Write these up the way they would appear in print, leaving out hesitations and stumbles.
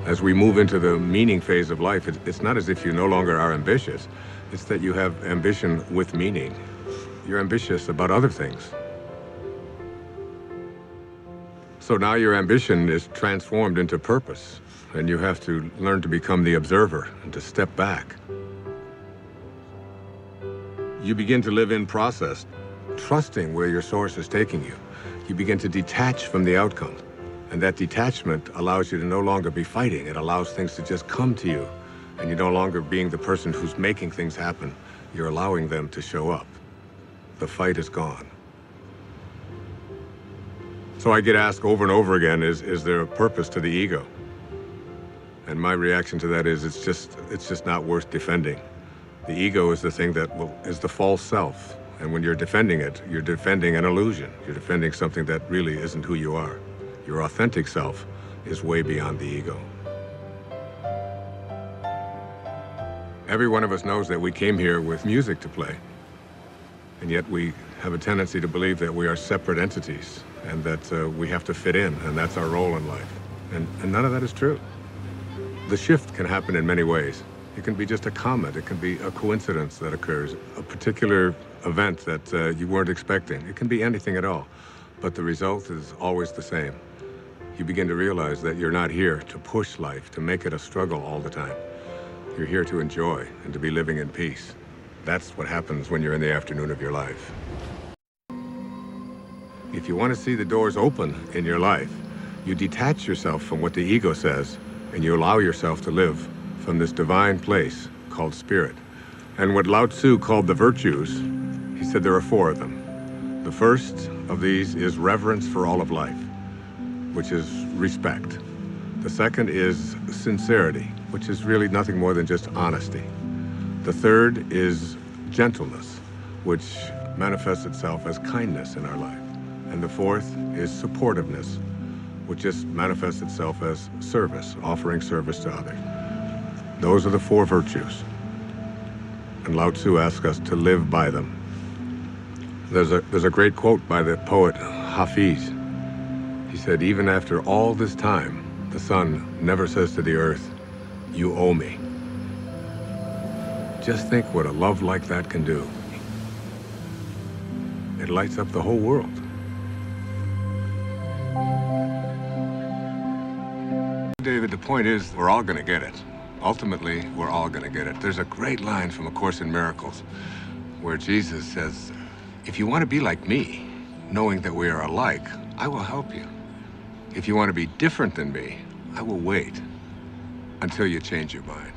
As we move into the meaning phase of life, it's not as if you no longer are ambitious. It's that you have ambition with meaning. You're ambitious about other things. So now your ambition is transformed into purpose, and you have to learn to become the observer and to step back. You begin to live in process, trusting where your source is taking you. You begin to detach from the outcome. And that detachment allows you to no longer be fighting. It allows things to just come to you. And you're no longer being the person who's making things happen. You're allowing them to show up. The fight is gone. So I get asked over and over again, is there a purpose to the ego? And my reaction to that is it's just not worth defending. The ego is the thing that is the false self. And when you're defending it, you're defending an illusion. You're defending something that really isn't who you are. Your authentic self is way beyond the ego. Every one of us knows that we came here with music to play, and yet we have a tendency to believe that we are separate entities and that we have to fit in, and that's our role in life. And none of that is true. The shift can happen in many ways. It can be just a comment. It can be a coincidence that occurs, a particular event that you weren't expecting. It can be anything at all, but the result is always the same. You begin to realize that you're not here to push life, to make it a struggle all the time. You're here to enjoy and to be living in peace. That's what happens when you're in the afternoon of your life. If you want to see the doors open in your life, you detach yourself from what the ego says, and you allow yourself to live from this divine place called spirit. And what Lao Tzu called the virtues, he said there are 4 of them. The first of these is reverence for all of life, which is respect. The second is sincerity, which is really nothing more than just honesty. The third is gentleness, which manifests itself as kindness in our life. And the fourth is supportiveness, which just manifests itself as service, offering service to others. Those are the 4 virtues. And Lao Tzu asks us to live by them. There's a great quote by the poet Hafiz. He said, even after all this time, the sun never says to the earth, you owe me. Just think what a love like that can do. It lights up the whole world. David, the point is, we're all gonna get it. Ultimately, we're all gonna get it. There's a great line from A Course in Miracles where Jesus says, if you want to be like me, knowing that we are alike, I will help you. If you want to be different than me, I will wait until you change your mind.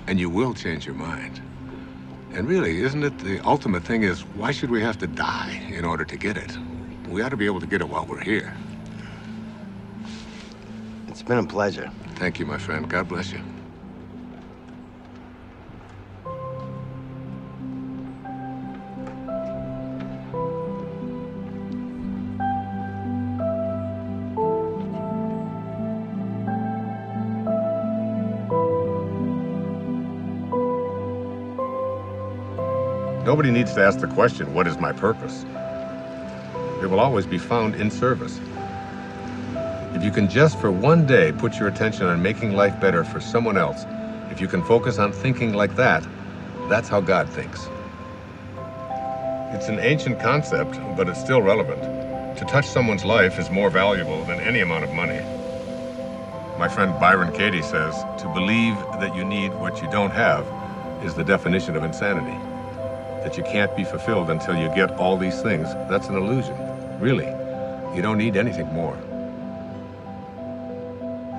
And you will change your mind. And really, isn't it the ultimate thing is, why should we have to die in order to get it? We ought to be able to get it while we're here. It's been a pleasure. Thank you, my friend. God bless you. Nobody needs to ask the question, what is my purpose? It will always be found in service. If you can just for one day put your attention on making life better for someone else, if you can focus on thinking like that, that's how God thinks. It's an ancient concept, but it's still relevant. To touch someone's life is more valuable than any amount of money. My friend Byron Katie says, to believe that you need what you don't have is the definition of insanity. That you can't be fulfilled until you get all these things, that's an illusion. Really, you don't need anything more.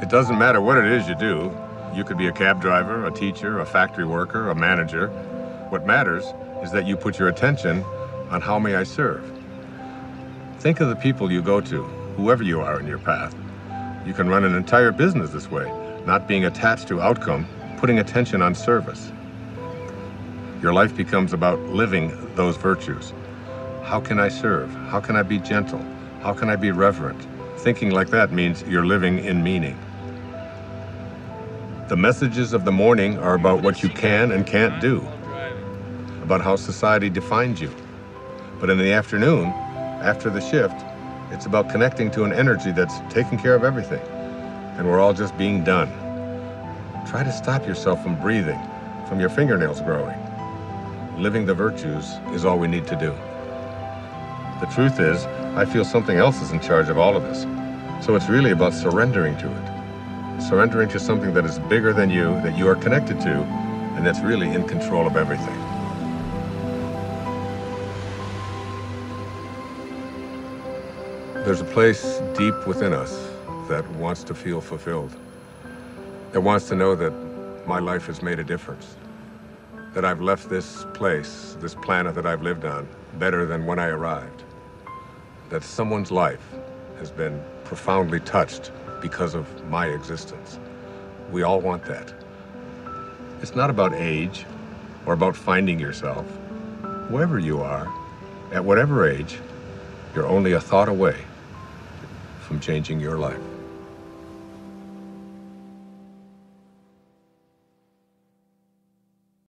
It doesn't matter what it is you do. You could be a cab driver, a teacher, a factory worker, a manager. What matters is that you put your attention on how may I serve. Think of the people you go to, whoever you are in your path. You can run an entire business this way, not being attached to outcome, putting attention on service. Your life becomes about living those virtues. How can I serve? How can I be gentle? How can I be reverent? Thinking like that means you're living in meaning. The messages of the morning are about what you can and can't do, about how society defines you. But in the afternoon, after the shift, it's about connecting to an energy that's taking care of everything. and we're all just being done. Try to stop yourself from breathing, from your fingernails growing. Living the virtues is all we need to do. The truth is, I feel something else is in charge of all of this. So it's really about surrendering to it. Surrendering to something that is bigger than you, that you are connected to, and that's really in control of everything. There's a place deep within us that wants to feel fulfilled. That wants to know that my life has made a difference. That I've left this place, this planet that I've lived on, better than when I arrived. That someone's life has been profoundly touched because of my existence. We all want that. It's not about age or about finding yourself. Whoever you are, at whatever age, you're only a thought away from changing your life.